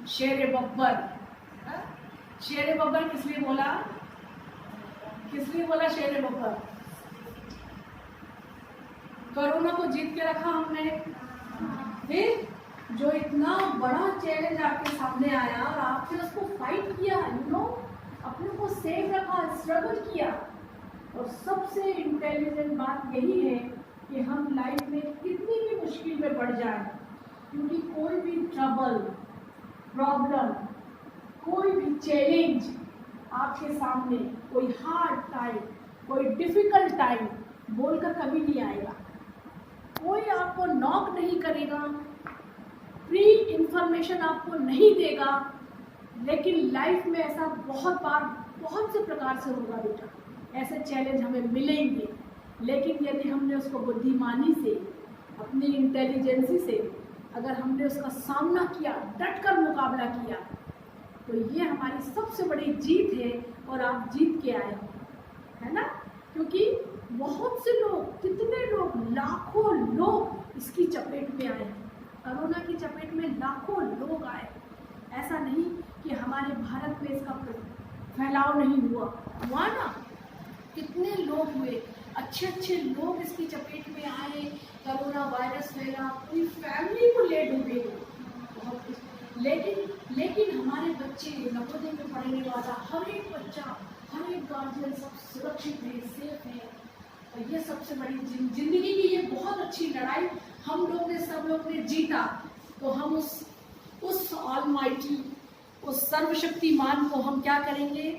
शेर बब्बर। शेर बब्बर किस लिए बोला? किस लिए बोला शेर बब्बर? कोरोना को जीत के रखा हमने। फिर जो इतना बड़ा चैलेंज आपके सामने आया और आपने उसको फाइट किया, अपने को सेफ रखा, स्ट्रगल किया। और सबसे इंटेलिजेंट बात यही है कि हम लाइफ में कितनी भी मुश्किल में पड़ जाए, क्योंकि कोई भी ट्रबल, प्रॉब्लम, कोई भी चैलेंज आपके सामने, कोई हार्ड टाइम, कोई डिफिकल्ट टाइम बोलकर कभी नहीं आएगा। कोई आपको नॉक नहीं करेगा, फ्री इंफॉर्मेशन आपको नहीं देगा। लेकिन लाइफ में ऐसा बहुत बार, बहुत से प्रकार से होगा बेटा, ऐसे चैलेंज हमें मिलेंगे। लेकिन यदि हमने उसको बुद्धिमानी से, अपनी इंटेलिजेंसी से अगर हमने उसका सामना किया, डट कर मुकाबला किया, तो ये हमारी सबसे बड़ी जीत है। और आप जीत के आए हो, है ना? क्योंकि बहुत से लोग, कितने लोग, लाखों लोग इसकी चपेट में आए हैं। कोरोना की चपेट में लाखों लोग आए। ऐसा नहीं कि हमारे भारत में इसका फैलाव नहीं हुआ ना। कितने लोग हुए, अच्छे अच्छे लोग इसकी चपेट में आए, कोरोना वायरस फैला, पूरी फैमिली को ले डूबे बहुत कुछ। लेकिन हमारे बच्चे, नवोदय में पढ़ने वाला हर एक बच्चा, हर एक गार्जियन सब सुरक्षित है, सेफ है। और ये सबसे बड़ी जिंदगी की ये बहुत अच्छी लड़ाई हम लोग ने, सब लोग ने जीता। तो हम उस ऑलमाइटी, उस सर्वशक्तिमान को हम क्या करेंगे?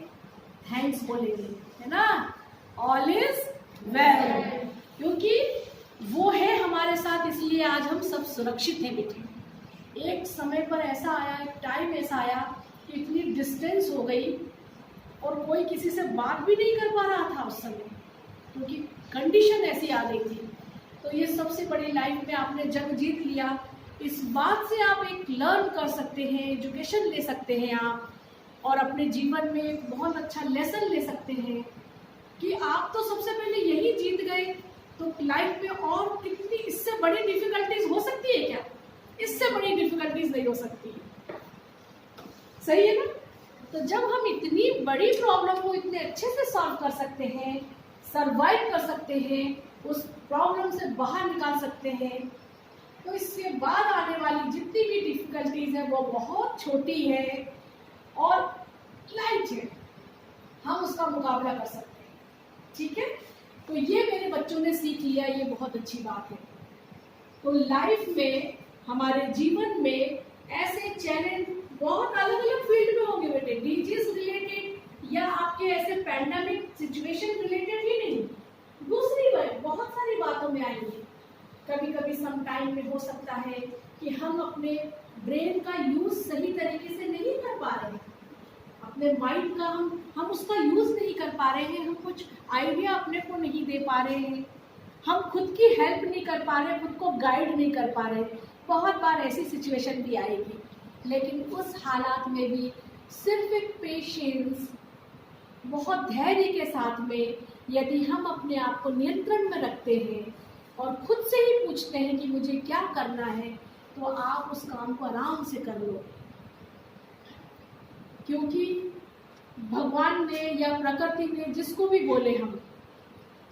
थैंक्स बोलेंगे, है ना? ऑल इज वेल, क्योंकि वो है हमारे साथ, इसलिए आज हम सब सुरक्षित हैं बेटे। एक समय पर ऐसा आया, एक टाइम ऐसा आया कि इतनी डिस्टेंस हो गई और कोई किसी से बात भी नहीं कर पा रहा था उस समय, क्योंकि कंडीशन ऐसी आ गई थी। तो ये सबसे बड़ी, लाइफ में आपने जंग जीत लिया। इस बात से आप एक लर्न कर सकते हैं, एजुकेशन ले सकते हैं आप, और अपने जीवन में एक बहुत अच्छा लेसन ले सकते हैं कि आप तो सबसे पहले यही जीत गए, तो लाइफ में और कितनी इससे बड़ी डिफिकल्टीज हो सकती है क्या? इससे बड़ी डिफिकल्टीज नहीं हो सकती, सही है ना? तो जब हम इतनी बड़ी प्रॉब्लम को इतने अच्छे से सॉल्व कर सकते हैं, सरवाइव कर सकते हैं, उस प्रॉब्लम से बाहर निकाल सकते हैं, तो इसके बाद आने वाली जितनी भी डिफिकल्टीज है वो बहुत छोटी है और लाइट है, हम उसका मुकाबला कर सकते हैं। ठीक है? तो ये मेरे बच्चों ने सीख लिया, ये बहुत अच्छी बात है। तो लाइफ में, हमारे जीवन में ऐसे चैलेंज बहुत अलग अलग फील्ड में होंगे बेटे, डिजीज रिलेटेड या आपके ऐसे पैंडेमिक सिचुएशन रिलेटेड ही नहीं, दूसरी बहुत सारी बातों में आएंगे। कभी कभी सम टाइम में हो सकता है कि हम अपने ब्रेन का यूज सही तरीके से नहीं कर पा रहे हैं, अपने माइंड का हम उसका यूज नहीं कर पा रहे हैं, हम कुछ आइडिया अपने को नहीं दे पा रहे हैं, हम खुद की हेल्प नहीं कर पा रहे, खुद को गाइड नहीं कर पा रहे। बहुत बार ऐसी सिचुएशन भी आएगी, लेकिन उस हालात में भी सिर्फ एक पेशेंस, बहुत धैर्य के साथ में यदि हम अपने आप को नियंत्रण में रखते हैं और खुद से ही पूछते हैं कि मुझे क्या करना है, तो आप उस काम को आराम से कर लो। क्योंकि भगवान ने या प्रकृति ने जिसको भी बोले, हम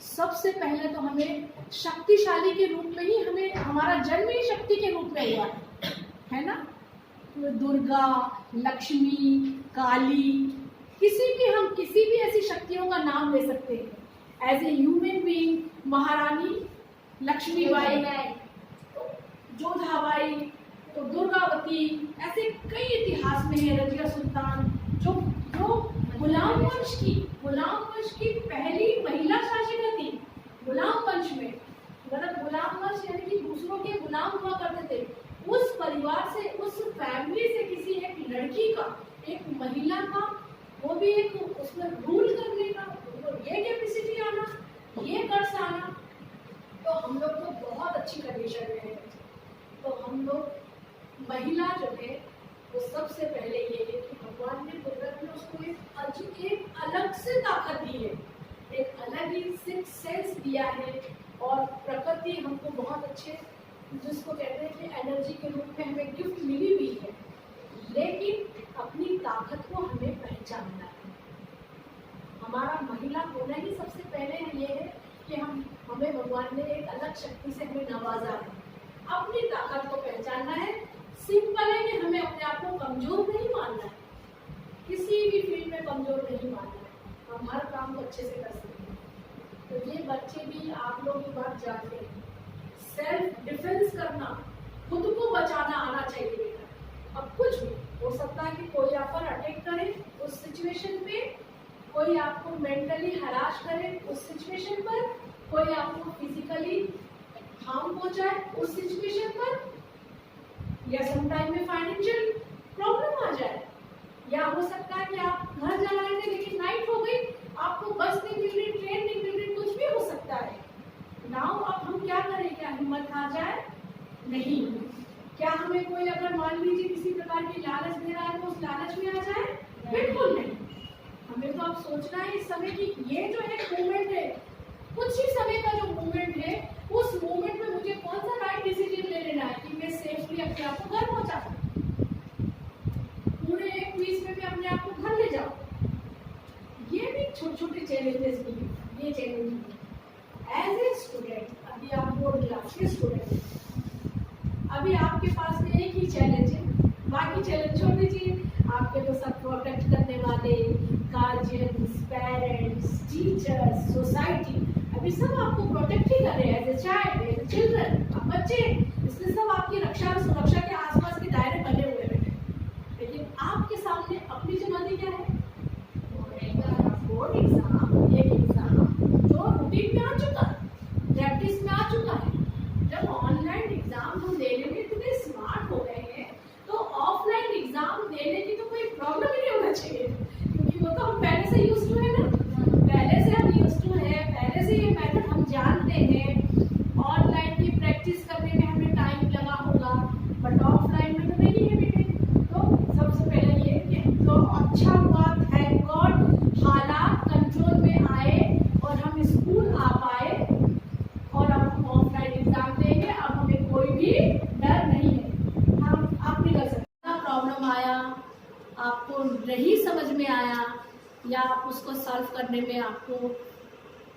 सबसे पहले तो हमें शक्तिशाली के रूप में ही, हमें हमारा जन्म ही शक्ति के रूप में हुआ है ना? तो दुर्गा, लक्ष्मी, काली, हम किसी भी ऐसी शक्तियों का नाम ले सकते हैं। एज ए ह्यूमन बीइंग, महारानी लक्ष्मीबाई, जोधाबाई, तो दुर्गावती, ऐसे कई इतिहास में है। रजिया सुल्तान, जो गुलाम वंश की पहली महिला शासिका थी। गुलाम वंश में, मतलब गुलाम वंश यानी कि दूसरों के गुलाम हुआ करते थे। उस परिवार से, उस फैमिली से किसी एक लड़की का, एक महिला का, वो भी एक उसमें रूल करने का, ये कैपेसिटी आना, ये कर्ज आना, तो हम लोग तो बहुत अच्छी कंडीशन में है। तो हम लोग, महिला जो है वो सबसे पहले ये है कि भगवान ने कुदरत में उसको एक अलग से ताकत दी है, एक अलग ही सिक्स सेंस दिया है। और प्रकृति हमको बहुत अच्छे, जिसको कहते हैं कि एनर्जी के रूप में हमें गिफ्ट मिली हुई है। लेकिन कि हमें भगवान ने एक अलग शक्ति से हमें नवाजा है। अपनी ताकत को पहचानना है। सिंपल है कि हमें अपने आप को कमजोर नहीं मानना है, किसी भी फील्ड में कमजोर नहीं मानना है। हम हर काम को अच्छे से कर सकते हैं। तो ये बच्चे भी आप लोग की बात जानते हैं। सेल्फ डिफेंस करना, खुद को बचाना आना चाहिए बेटा। अब कुछ भी हो सकता है कि कोई आप पर अटैक करे उस सिचुएशन पे, कोई आपको मेंटली हरास करे उस सिचुएशन पर, कोई आपको फिजिकली हार्म पहुंचाए उस सिचुएशन पर, या समटाइम में फाइनेंशियल प्रॉब्लम आ जाए, या हो सकता है कि आप घर जा रहे थे लेकिन नाइट हो गई, आपको बस नहीं मिल रही, ट्रेन नहीं मिल रही, कुछ भी हो सकता है। नाउ अब हम क्या करें? क्या हिम्मत आ जाए? नहीं। क्या हमें कोई अगर मान लीजिए किसी प्रकार की लालच दे रहा है तो उस लालच में आ जाए? बिल्कुल नहीं। हमें तो अब सोचना है इस समय कि ये जो एक मोमेंट है, कुछ ही समय का जो मोमेंट है, उस मोमेंट में मुझे कौन सा राइट डिसीजन ले लेना है कि मैं सेफली अपने आप को घर पहुंचा सकूं, पूरे एक पीस में भी अपने आप को घर ले जाओ। ये भी छोटे छोटे चैलेंजेस भी हैं। ये चैलेंज एज ए स्टूडेंट, अभी आप बोर्ड क्लास के स्टूडेंट हैं, अभी आपके पास में एक ही चैलेंज है, बाकी चैलेंज छोड़ दीजिए। आपके तो सब प्रोटेक्ट करने वाले गार्जियंस, पेरेंट्स, टीचर्स, सोसाइटी, अभी सब आपको प्रोटेक्ट ही कर रहे हैं as a child, as a children. आप बच्चे, इसलिए सब आपकी रक्षा और सुरक्षा के आसपास के दायरे बने हुए हैं। लेकिन आपके सामने अपनी चुनौती क्या है? बोर्ड एग्जाम, एक एग्जाम जो रूटीन में आ चुका है, प्रैक्टिस में आ चुका है। जब ऑनलाइन एग्जाम हम देने में इतने स्मार्ट हो गए हैं तो ऑफलाइन एग्जाम देने की तो कोई प्रॉब्लम ही नहीं होना चाहिए, क्योंकि वो तो हम पहले से यूज टू है ना, पहले से हम यूज टू है, पहले से ये मेथड हम जानते हैं। ऑनलाइन की प्रैक्टिस करने में हमें टाइम लगा होगा, बट ऑफलाइन में तो नहीं है बेटे। तो सबसे पहले ये कि तो अच्छा हुआ, थैंक गॉड, हालात कंट्रोल में आए और हम स्कूल आ पाए और अब हम ऑफलाइन एग्जाम देंगे। अब हमें कोई भी डर नहीं है, हम आप नहीं कर सकते। प्रॉब्लम आया, आपको नहीं समझ में आया, या आप उसको सॉल्व करने में आपको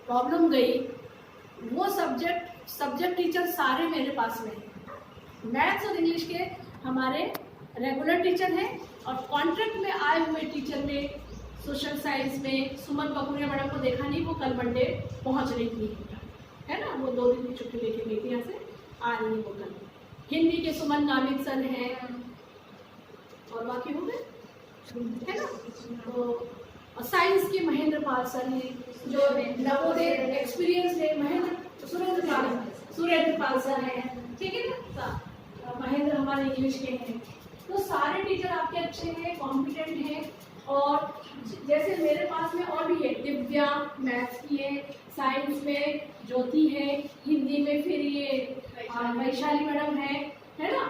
प्रॉब्लम गई, वो सब्जेक्ट टीचर सारे मेरे पास में हैं। मैथ्स और इंग्लिश के हमारे रेगुलर टीचर हैं और कॉन्ट्रैक्ट में आए हुए टीचर में सोशल साइंस में सुमन बकुरिया मैडम को देखा नहीं, वो कल मंडे पहुंच रही थी, है ना, वो 2 दिन की छुट्टी लेके गई थी, यहाँ से आ रही है वो कल। हिंदी के सुमन गामित सर हैं और बाकी हो गए, है ना। तो साइंस के महेंद्र पाल सर हैं जो नवोदय एक्सपीरियंस है, सुरेंद्र पाल सर हैं, ठीक है ना। महेंद्र हमारे इंग्लिश के हैं। तो सारे टीचर आपके अच्छे हैं, कॉम्पिटेंट हैं। और जैसे मेरे पास में और भी है, दिव्या मैथ्स की है, साइंस में ज्योति है, हिंदी में फिर ये वैशाली मैडम है ना।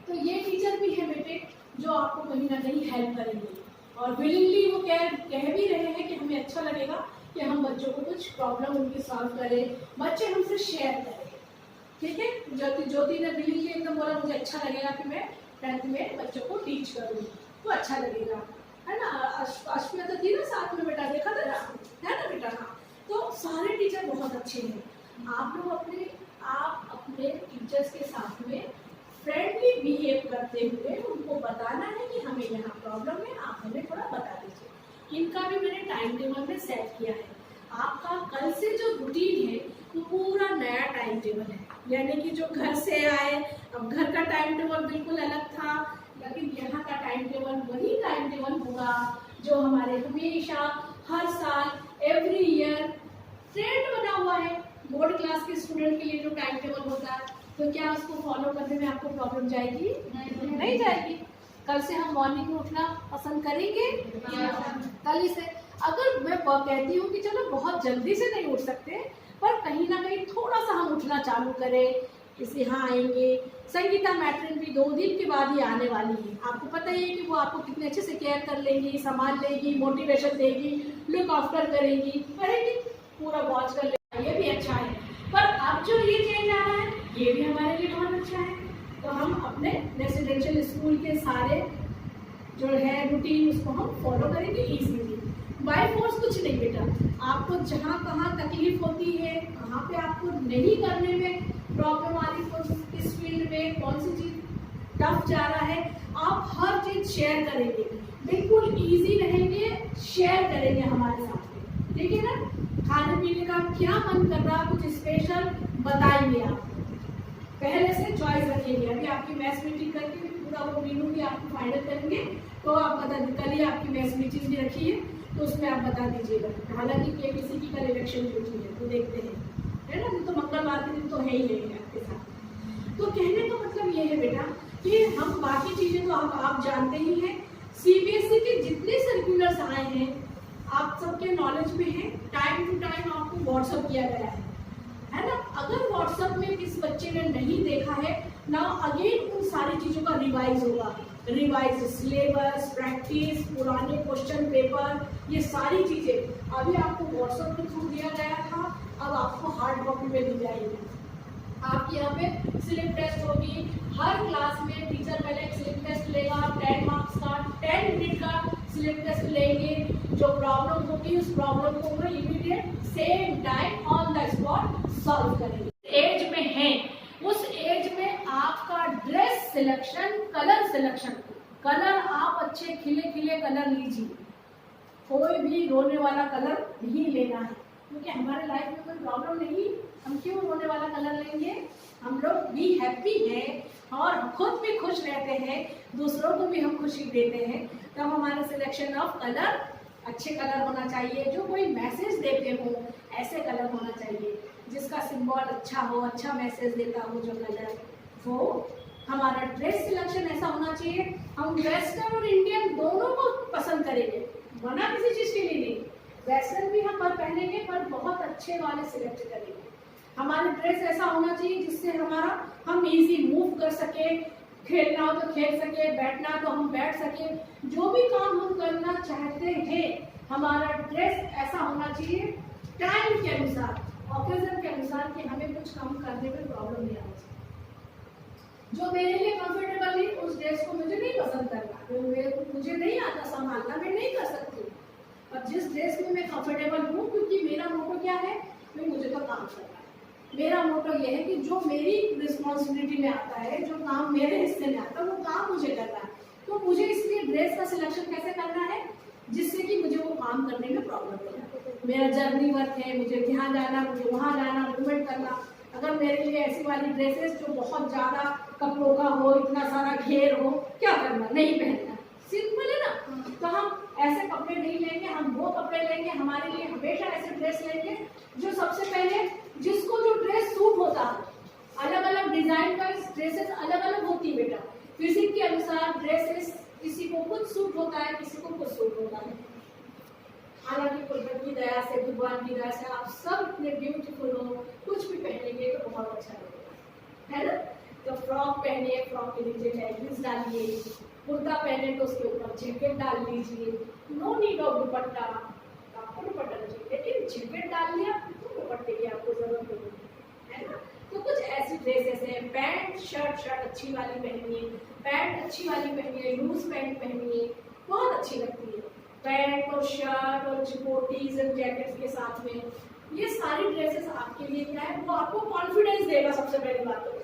तो ये टीचर भी है बेटे जो आपको कहीं ना कहीं हेल्प करेंगे और विलिंगली वो कह भी रहे हैं कि हमें अच्छा लगेगा कि हम बच्चों को कुछ प्रॉब्लम उनकी सॉल्व करें, बच्चे हमसे शेयर करें, ठीक है। ज्योति ने विलिंगली एकदम बोला मुझे अच्छा लगेगा कि मैं 10th में बच्चों को टीच करूँ, तो अच्छा लगेगा, है ना। अश्विता तो थी ना साथ में, बेटा देखा था ना, है ना बेटा। हाँ, तो सारे टीचर बहुत अच्छे हैं। आप लोग अपने टीचर्स के साथ में फ्रेंडली बिहेव करते हुए उनको बताना है कि हमें यहाँ प्रॉब्लम है, आप हमें थोड़ा बता दीजिए। इनका भी मैंने टाइम टेबल में सेट किया है। आपका कल से जो रूटीन है वो पूरा नया टाइम टेबल है, यानी कि जो घर से आए, अब घर का टाइम टेबल बिल्कुल अलग था, लेकिन यहाँ का टाइम टेबल वही टाइम टेबल होगा जो हमारे हमेशा हर साल एवरी ईयर ट्रेंड बना हुआ है। बोर्ड क्लास के स्टूडेंट के लिए जो टाइम टेबल होता है, तो क्या उसको फॉलो करने में आपको प्रॉब्लम जाएगी? नहीं जाएगी। कल से हम मॉर्निंग में उठना पसंद करेंगे। कल से अगर मैं कहती हूँ कि चलो बहुत जल्दी से नहीं उठ सकते, पर कहीं ना कहीं थोड़ा सा हम उठना चालू करें, इस यहाँ आएंगे। संगीता मैट्रिन भी 2 दिन के बाद ही आने वाली है। आपको पता ही है कि वो आपको कितने अच्छे से केयर कर लेंगी, संभाल लेगी, मोटिवेशन देगी, लुक आफ्टर करेगी, पूरा वॉच कर लेगी। ये भी अच्छा है। पर अब जो ये चेंज आ रहा है ये भी हमारे लिए बहुत अच्छा है। तो हम अपने रेसिडेंशियल स्कूल के सारे जो है रूटीन उसको हम फॉलो करेंगे इजीली। बाय फोर्स कुछ नहीं बेटा, आपको जहाँ कहाँ तकलीफ होती है, कहाँ पे आपको नहीं करने में प्रॉब्लम आ रही, किस फील्ड में कौन सी चीज टफ जा रहा है, आप हर चीज शेयर करेंगे, बिल्कुल इजी रहेंगे, शेयर करेंगे हमारे साथ में, ठीक है ना। खाने पीने का क्या मन कर रहा, कुछ स्पेशल बताइए आप, पहले से चॉइस रखेंगे। अभी आपकी मैथ्स मीटिंग करके पूरा वो मेनू भी आपको फाइनल करेंगे, तो आप बता दीजिए, कल ही आपकी मैथ्स मीटिंग भी रखी है, तो उसमें आप बता दीजिएगा। हालांकि केबीसी की कल इलेक्शन ड्यूटी है, तो देखते हैं, है ना, तो मंगलवार के दिन तो है ही नहीं आपके साथ। तो कहने का मतलब ये है बेटा कि हम बाकी चीजें तो आप जानते ही हैं, सीबीएसई के जितने सर्कुलर्स आए हैं आप सबके नॉलेज में है, टाइम टू टाइम आपको व्हाट्सअप किया गया है ना। अगर व्हाट्सएप में किस बच्चे ने नहीं देखा है ना, अगेन उन सारी चीजों का रिवाइज होगा, रिवाइज सिलेबस, प्रैक्टिस, पुराने क्वेश्चन पेपर, ये सारी चीजें अभी आपको व्हाट्सएप के थ्रू दिया गया था, अब आपको हार्ड कॉपी में दी जाएगी। आपके यहाँ पे स्लिप टेस्ट होगी, हर क्लास में टीचर पहले एक स्लिप टेस्ट लेगा 10 मार्क्स का, 10 मिनट का स्लिप टेस्ट लेंगे, जो प्रॉब्लम होगी उस प्रॉब्लम को वो immediate same time on the spot solve करेंगे। एज में है, उस एज में आपका dress selection, colour selection, colour आप अच्छे खिले खिले कलर लीजिए, कोई भी रोने वाला कलर नहीं लेना है, क्योंकि हमारे लाइफ में कोई प्रॉब्लम नहीं, हम क्यों रोने वाला कलर लेंगे, हम लोग भी हैप्पी हैं और खुद भी खुश रहते हैं, दूसरों को भी हम खुशी देते हैं, तो हमारे सिलेक्शन ऑफ कलर अच्छे कलर होना चाहिए, जो कोई मैसेज देते हो ऐसे कलर होना चाहिए, जिसका सिंबल अच्छा हो, अच्छा मैसेज देता हो जो कलर हो। हमारा ड्रेस सिलेक्शन ऐसा होना चाहिए, हम वेस्टर्न और इंडियन दोनों को पसंद करेंगे, वरना किसी चीज के लिए नहीं, वेस्टर्न भी हम पहनेंगे पर बहुत अच्छे वाले सिलेक्ट करेंगे। हमारा ड्रेस ऐसा होना चाहिए जिससे हम इजी मूव कर सके, खेलना हो तो खेल सके, बैठना तो हम बैठ सके, जो भी काम हम करना चाहते हैं हमारा ड्रेस ऐसा होना चाहिए टाइम के अनुसार, ऑकेजन के अनुसार, कि हमें कुछ काम करने में प्रॉब्लम नहीं आना चाहिए। जो मेरे लिए कंफर्टेबल नहीं उस ड्रेस को मुझे नहीं पसंद करना, मुझे नहीं आता संभालना, मैं नहीं कर सकती, और जिस ड्रेस में मैं कंफर्टेबल हूँ, क्योंकि मेरा मोटो क्या है, मुझे तो काम करना है, मेरा मोटो ये है कि जो मेरी रिस्पॉन्सिबिलिटी में आता है, जो काम मेरे हिस्से में आता है, वो काम मुझे करना है, तो मुझे इसलिए ड्रेस का सिलेक्शन कैसे करना है जिससे कि मुझे वो काम करने में प्रॉब्लम नहीं है। मेरा जर्नी वर्क है, मुझे यहाँ जाना, मुझे वहाँ जाना, मूवमेंट करना, अगर मेरे लिए ऐसी वाली ड्रेसेस जो बहुत ज़्यादा कपड़ों का हो, इतना सारा घेर हो, क्या करना, नहीं पहनना, सिंपल है ना। तो हम ऐसे कपड़े नहीं लेंगे, हम वो कपड़े लेंगे, हमारे लिए हमेशा ऐसे ड्रेस लेंगे जो सबसे पहले जिसको जो ड्रेस सूट होता है, अलग अलग डिजाइन का ड्रेसेस अलग अलग होती है बेटा, फिजिक के अनुसार ड्रेसेस किसी को कुछ सूट होता है, किसी को कुछ सूट होता है। हालांकि कुदरत की दया से, भगवान की दया से आप सब इतने ब्यूटीफुल हो, कुछ भी पहनेंगे तो बहुत अच्छा लगेगा, है ना। तो फ्रॉक पहनिए, फ्रॉक के नीचे लेगिंग्स डालिए, कुर्ता पहने तो उसके ऊपर जैकेट डाल लीजिए, नो नीड ऑफ दुपट्टा, आपको दुपट्टा चाहिए लेकिन जैकेट डाल लिया तो दुपट्टे की आपको जरूरत नहीं, है ना। तो कुछ ऐसी ड्रेसेस हैं, पैंट शर्ट अच्छी वाली पहनिए, पैंट अच्छी वाली पहनिए, लूज पैंट पहनिए, बहुत अच्छी लगती है पैंट और शर्ट और चिपोटीज और जैकेट्स के साथ में। ये सारी ड्रेसेस आपके लिए क्या है, वो आपको कॉन्फिडेंस देगा। सबसे पहली बात तो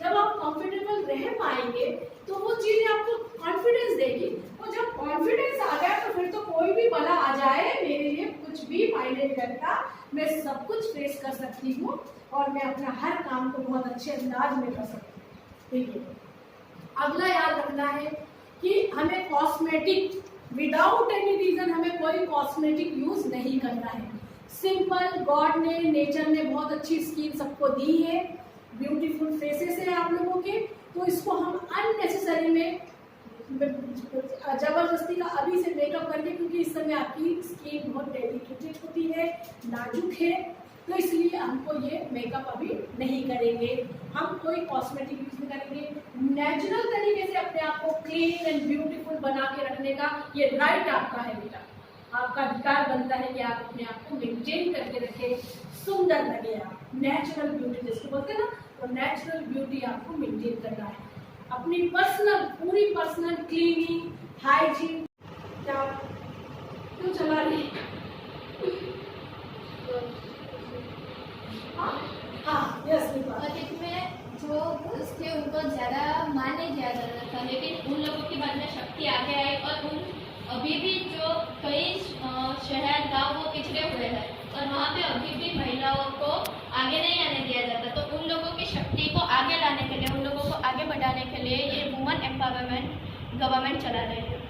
जब आप कंफर्टेबल रह पाएंगे तो वो चीजें आपको कॉन्फिडेंस देगी, और जब कॉन्फिडेंस आ गया तो फिर तो कोई भी बला आ जाए मेरे लिए कुछ भी मायने नहीं करता, मैं सब कुछ फेस कर सकती हूँ और मैं अपना हर काम को बहुत अच्छे अंदाज में कर सकती हूँ। ठीक है, अगला याद रखना है कि हमें कॉस्मेटिक विदाउट एनी रीजन हमें कोई कॉस्मेटिक यूज नहीं करना है। सिंपल, गॉड ने, नेचर ने बहुत अच्छी स्किन सबको दी है, ब्यूटीफुल फेसेस है आप लोगों के, तो इसको हम अननेसेसरी में जबरदस्ती का अभी से मेकअप करके, क्योंकि इस समय आपकी स्किन बहुत डेलिकेटेड होती है, नाजुक है, तो इसलिए हमको ये मेकअप अभी नहीं करेंगे, हम कोई कॉस्मेटिक यूज नहीं करेंगे। नेचुरल तरीके से अपने आप को क्लीन एंड ब्यूटीफुल बना के रखने का ये राइट आपका है बेटा, आपका अधिकार बनता है कि आप अपने आप को मेंटेन करके रखें, सुंदर लगे आप, नेचुरल ब्यूटी जिसको बोलते हैं ना, तो नेचुरल ब्यूटी आपको मेंटेन करना है। अपनी पर्सनल, पूरी पर्सनल क्लीनिंग, हाइजीन, क्या क्यों चला रही है लोगों के मन में शक्ति आगे आई और उन अभी भी जो कई शहर गांव वो पिछड़े हुए हैं और वहाँ पे अभी भी महिलाओं को आगे नहीं आने दिया जाता, तो उन लोगों की शक्ति को आगे लाने के लिए, उन लोगों को आगे बढ़ाने के लिए ये वुमेन एम्पावरमेंट गवर्नमेंट चला रही है।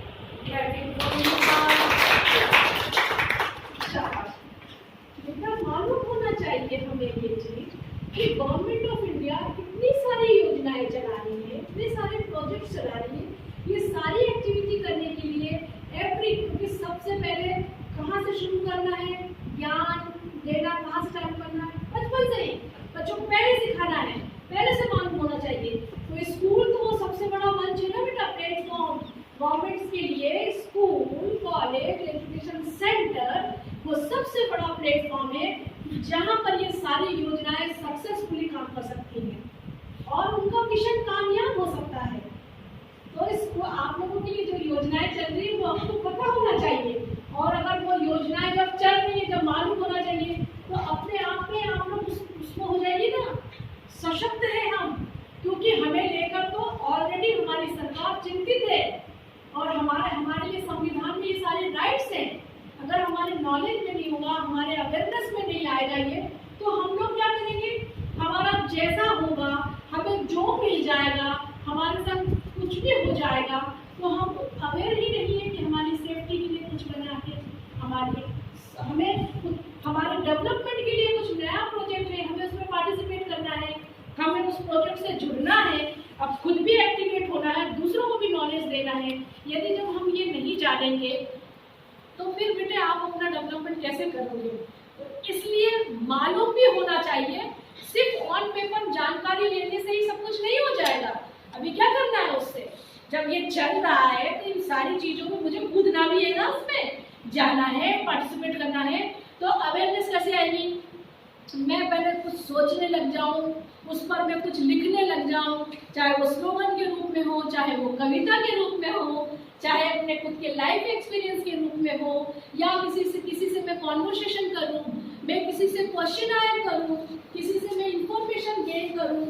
इतना मालूम होना चाहिए हमें ये चीज कि गवर्नमेंट ऑफ इंडिया इतनी सारी योजनाएं चला रही है, इतने सारे प्रोजेक्ट चला रही है, ये सारी एक्टिविटी करने के लिए क्योंकि सबसे पहले कहाँ से शुरू करना है, ज्ञान देना कहाँ से स्टार्ट करना है, बचपन से ही बच्चों को पहले सिखाना है, पहले से मालूम होना चाहिए। तो स्कूल तो वो सबसे बड़ा मंच है ना बेटा, प्लेटफॉर्म गवर्नमेंट के लिए। स्कूल, कॉलेज, एजुकेशन सेंटर वो सबसे बड़ा प्लेटफॉर्म है जहाँ पर ये सारी योजनाएं सक्सेसफुली काम कर सकती हैं और उनका मिशन कामयाब हो सकता है। तो इसको आप लोगों के लिए जो योजनाएं चल रही है वो आपको पता होना चाहिए, और अगर वो योजनाएं जब चल रही है, जब मालूम होना चाहिए, तो अपने आप में आप लोग उसको हो जाएगी ना, सशक्त है हम, क्योंकि हमें लेकर तो ऑलरेडी हमारी सरकार चिंतित है और हमारे लिए संविधान में ये सारे राइट्स हैं। अगर हमारे नॉलेज में नहीं होगा, हमारे अवेयरनेस में नहीं आएगा ये, तो हम लोग क्या करेंगे, हमारा जैसा होगा, हमें जो मिल जाएगा, हमारे साथ कुछ भी हो जाएगा, तो हम अवेयर ही नहीं है कि हमारी सेफ्टी के लिए कुछ बना के हमारे डेवलपमेंट के लिए कुछ नया प्रोजेक्ट है, हमें उसमें पार्टिसिपेट करना है, हमें उस प्रोजेक्ट से जुड़ना है, अब खुद भी एक्टिवेट होना है, दूसरों को भी नॉलेज देना है। यदि जब हम ये नहीं जानेंगे तो फिर बेटे आप अपना डेवलपमेंट कैसे करोगे? तो इसलिए मालूम भी होना चाहिए। सिर्फ ऑन पेपर जानकारी लेने से ही सब कुछ नहीं हो जाएगा। अभी क्या करना है उससे, जब ये चल रहा है तो इन सारी चीजों को मुझे कूदना भी है ना, उसमें जाना है, पार्टिसिपेट करना है। तो अवेयरनेस कैसे आएगी? मैं पहले कुछ सोचने लग जाऊं, उस पर मैं कुछ लिखने लग जाऊं, चाहे वो स्लोगन के रूप में हो, चाहे वो कविता के रूप में हो, चाहे अपने खुद के लाइफ एक्सपीरियंस के रूप में हो, या किसी से मैं कॉन्वर्सेशन करूं, मैं किसी से क्वेश्चन आयर करूं, किसी से मैं इंफॉर्मेशन गेन करूं,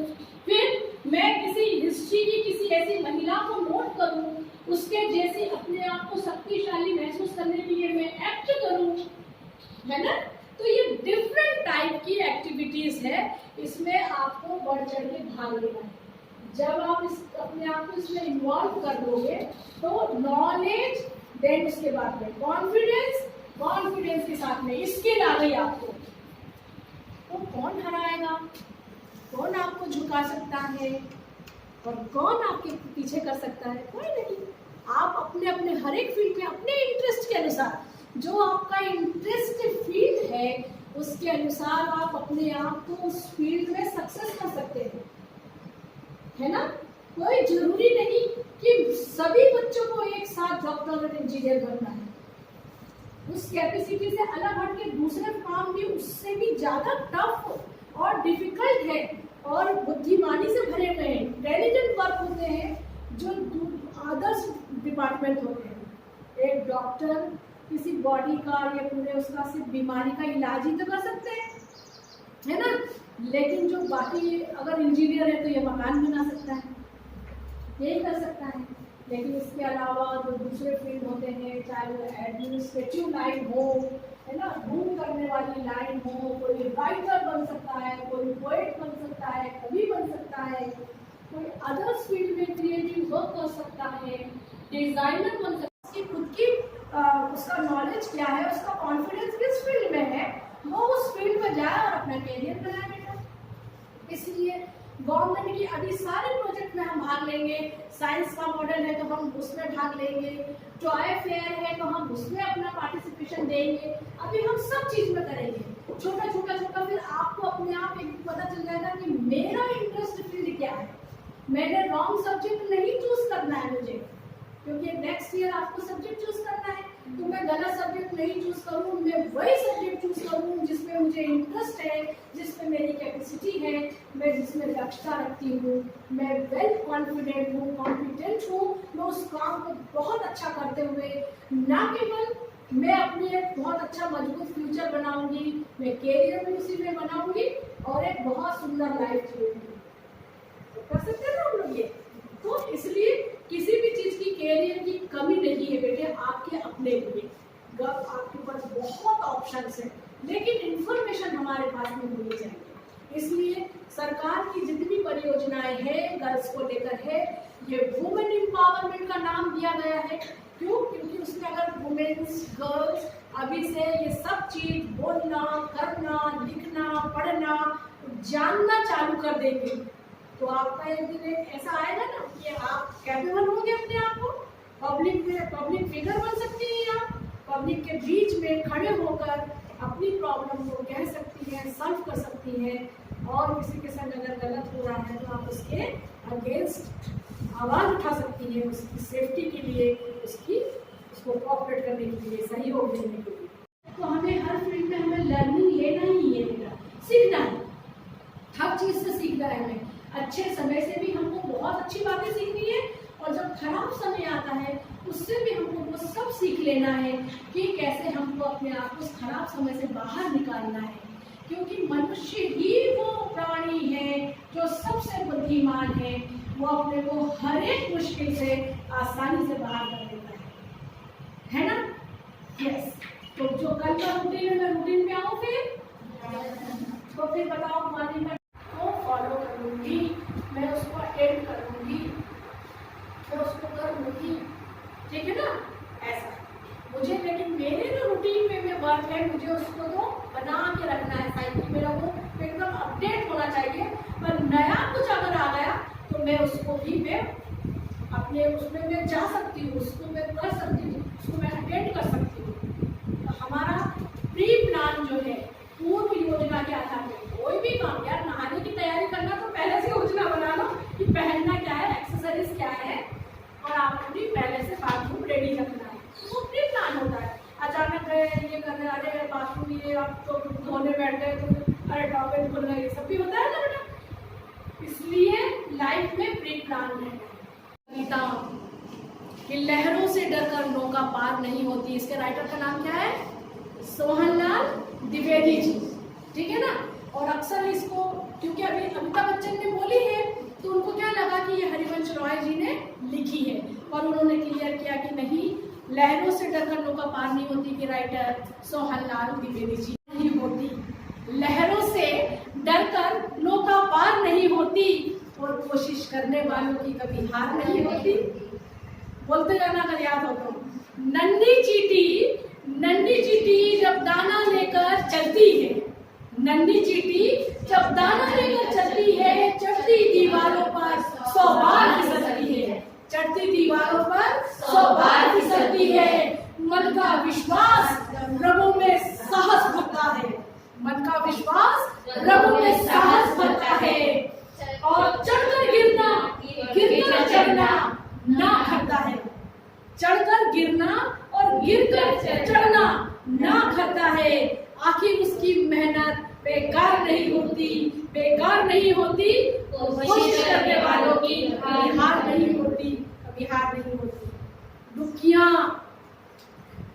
फिर मैं किसी हिस्ट्री की किसी ऐसी महिला को नोट करूं, उसके जैसे अपने आप को शक्तिशाली महसूस करने के लिए मैं एक्ट करूं, है ना। तो ये डिफरेंट टाइप की एक्टिविटीज है, इसमें आपको बढ़ चढ़ के भाग लेना है। जब आप अपने आप को इसमें इन्वॉल्व कर दोगे तो नॉलेज, देन उसके बाद में कॉन्फिडेंस के साथ में स्किल आ गई आपको, तो कौन हराएगा, कौन आपको झुका सकता है और कौन आपके पीछे कर सकता है? कोई नहीं। आप अपने अपने हर एक फील्ड में अपने इंटरेस्ट के अनुसार, जो आपका इंटरेस्ट फील्ड है उसके अनुसार आप अपने आप को उस फील्ड में सक्सेस कर सकते हैं, है ना। कोई जरूरी नहीं कि सभी बच्चों को एक साथ डॉक्टर और इंजीनियर बनना है। उस कैपेसिटी से अलग हट के दूसरे काम भी उससे भी ज्यादा टफ और डिफिकल्ट है और बुद्धिमानी से भरे हुए हैं, इंटेलिजेंट वर्क होते हैं जो अदर्स डिपार्टमेंट होते हैं। एक डॉक्टर किसी बॉडी का या पूरे उसका सिर्फ बीमारी का इलाज ही तो कर सकते हैं, है ना। लेकिन जो बाकी अगर इंजीनियर है तो ये मकान बना सकता है, यही कर सकता है। लेकिन इसके अलावा जो दूसरे फील्ड होते हैं, चाहे वो एडमिनिस्ट्रेटिव लाइन हो, है ना, रूल करने वाली लाइन हो, कोई राइटर बन सकता है, कोई पोएट बन सकता है, कवि बन सकता है, कोई अदर्स फील्ड में क्रिएटिव वर्क कर सकता है, डिजाइनर बन सकता है। उसकी खुद की उसका नॉलेज क्या है, उसका कॉन्फिडेंस किस फील्ड में है, वो उस फील्ड में जाए और अपना कैरियर बनाए बेटा। इसलिए गवर्नमेंट की अभी सारे प्रोजेक्ट में हम भाग लेंगे। साइंस का मॉडल है तो हम उसमें भाग लेंगे, टॉय फेयर है तो हम उसमें अपना पार्टिसिपेशन देंगे। अभी हम सब चीज में करेंगे, छोटा छोटा, फिर आपको अपने आप एक पता चल जाएगा कि मेरा इंटरेस्ट फील्ड क्या है। मैंने रॉन्ग सब्जेक्ट नहीं चूज करना है मुझे, क्योंकि नेक्स्ट ईयर आपको सब्जेक्ट चूज करना है, तो मैं गलत सब्जेक्ट नहीं चूज करूँ, मैं वही सब्जेक्ट चूज करूँ जिसमें मुझे इंटरेस्ट है, जिसमें मेरी कैपेसिटी है, मैं जिसमें दक्षता रखती हूँ, मैं वेल कॉन्फिडेंट हूँ, कॉम्पिटेंट हूँ, मैं उस काम को बहुत अच्छा करते हुए ना केवल मैं अपने एक बहुत अच्छा मजबूत फ्यूचर बनाऊंगी, मैं कैरियर भी उसी में बनाऊंगी और एक बहुत सुंदर लाइफ जीऊंगी। तो कर सकते हैं ना हम लोग ये। तो इसलिए किसी भी चीज की कैरियर की कमी नहीं है बेटे आपके अपने लिए। आपके पास बहुत ऑप्शंस है, लेकिन इंफॉर्मेशन हमारे पास में होनी चाहिए। इसलिए सरकार की जितनी परियोजनाएं हैं गर्ल्स को लेकर है, ये वुमेन एम्पावरमेंट का नाम दिया गया है। क्यों? क्योंकि उसमें अगर वुमेन्स गर्ल्स अभी से ये सब चीज बोलना, करना, लिखना, पढ़ना, जानना चालू कर देंगे, तो आपका एक दिन ऐसा आएगा ना कि आप कैपेबल होंगे अपने आप को, पब्लिक में पब्लिक फिगर बन सकती है, आप पब्लिक के बीच में खड़े होकर अपनी प्रॉब्लम को कह सकती हैं, सॉल्व कर सकती हैं, और किसी के संग अगर गलत हो रहा है तो आप उसके अगेंस्ट आवाज़ उठा सकती हैं, उसकी सेफ्टी के लिए, उसको कोऑपरेट करने के लिए, सहयोग देने के लिए। तो हमें हर फील्ड में हमें लर्निंग लेना ही है बेटा, सीखना है, हर चीज़ से सीखना है हमें। अच्छे समय से भी हमको बहुत अच्छी बातें सीखनी है, और जब खराब समय आता है उससे भी हमको वो सब सीख लेना है कि कैसे हमको अपने आप को उस खराब समय से बाहर निकालना है। क्योंकि मनुष्य ही वो प्राणी है जो सबसे बुद्धिमान है, वो अपने को हर एक मुश्किल से आसानी से बाहर कर देता है ना? यस। तो जो कल का रूटीन है मैं रूटीन में आऊँ तो फिर बताओ मॉर्निंग में को फॉलो करूँगी, मैं उसको अटेंड करूँगी, मैं उसको करूँगी, ठीक है ना? ऐसा मुझे, लेकिन मेरे जो रूटीन में वर्क है मुझे उसको तो बना के रखना है, साइकिल मेरा वो एकदम अपडेट होना चाहिए। पर नया कुछ अगर आ गया तो मैं उसको भी मैं अपने उसमें मैं जा सकती हूँ, उसको मैं कर सकती हूँ, उसको मैं अटेंड कर सकती हूँ। तो हमारा प्री प्लान जो है पूर्व योजना के आधार पर कोई भी काम, यार नहाने की तैयारी करना तो पहले से योजना बना लो कि पहनना क्या है, एक्सेसरीज क्या है, और आप अपनी पहले से बाथरूम रेडी रखना है, वो प्री प्लान होता है। अचानक गए ये करने, अरे बाथरूम ये आप तो धोने बैठ गए तो अरे टॉयलेट खुल गए, ये सब भी होता है ना बेटा। इसलिए लाइफ में प्री प्लान है। गीता कि लहरों से डरकर नौका पार नहीं होती, इसके राइटर का नाम क्या है? सोहनलाल द्विवेदी जी, ठीक है ना? और अक्सर इसको क्योंकि अभी अमिताभ बच्चन ने बोली है तो उनको क्या लगा कि ये हरिवंश रॉय जी ने लिखी है, और उन्होंने क्लियर किया कि नहीं, लहरों से डरकर नौका पार नहीं होती की राइटर सोहनलाल द्विवेदी जी नहीं होती। लहरों से डरकर नौका पार नहीं होती, और कोशिश करने वालों की कभी हार नहीं होती। बोलते जाना अगर याद हो तो। नन्ही चींटी जब दाना लेकर चलती है, नन्ही चींटी जब दाना लेकर चलती है, चढ़ती दीवारों पर 100 बार फिसलती है, चढ़ती दीवारों पर 100 बार फिसलती है। मन का विश्वास रबों में साहस भरता है, मन का विश्वास रबों में साहस भरता है, और चढ़कर गिरना गिरकर चढ़ना ना करता है, चढ़कर गिरना और गिरकर चढ़ना ना करता है। आखिर उसकी मेहनत बेकार नहीं होती, बेकार नहीं होती, कोशिश करने वालों की कभी हार नहीं होती, कभी हार नहीं होती।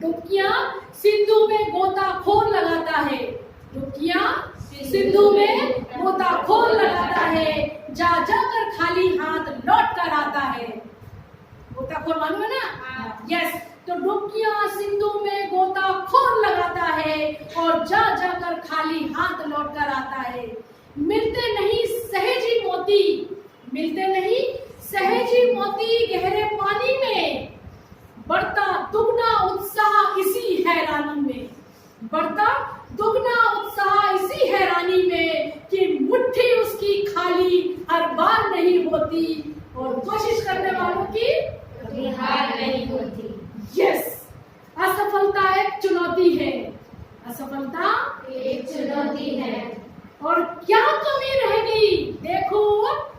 डुबकियां सिंधु में गोताखोर लगाता है, डुबकियां सिंधु में गोताखोर लगाता है, जा जाकर खाली हाथ लौट कर आता है। गोताखोर मालूम है ना? यस। तो डुबकियां सिंधु में गोताखोर लगाता है और जा जाकर खाली हाथ लौट कर आता है। मिलते नहीं सहजी मोती, मिलते नहीं सहजी मोती गहरे पानी में, बढ़ता दुगना उत्साह इसी हैरानी में, बढ़ता दुगना उत्साह इसी हैरानी में कि मुट्ठी उसकी खाली हर बार नहीं होती, और कोशिश करने वालों की कभी हार नहीं होती। यस। असफलता एक चुनौती है, असफलता एक चुनौती है, और क्या कमी रह गई देखो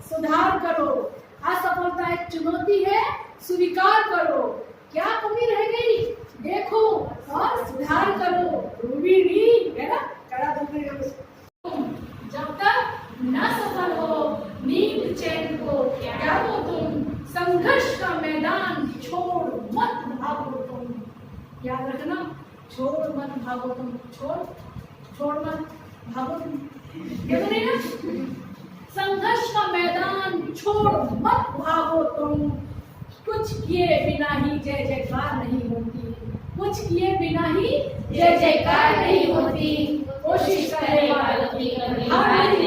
सुधार करो। असफलता एक चुनौती है, स्वीकार करो। क्या कमी रह गई देखो और सुधार करो। रूबीनी है ना, कड़ा जब तक न सफल हो नींद चैन को त्यागो तुम, संघर्ष का मैदान छोड़ मत भागो तुम। याद रखना, छोड़ मत भागो तुम, छोड़ मत भागो तुम, ये तो नहीं ना? संघर्ष का मैदान छोड़ मत भागो तुम, कुछ किए बिना ही जय जयकार नहीं होती, कुछ किए बिना ही जय जयकार नहीं होती। कोशिश करने वालों की हार नहीं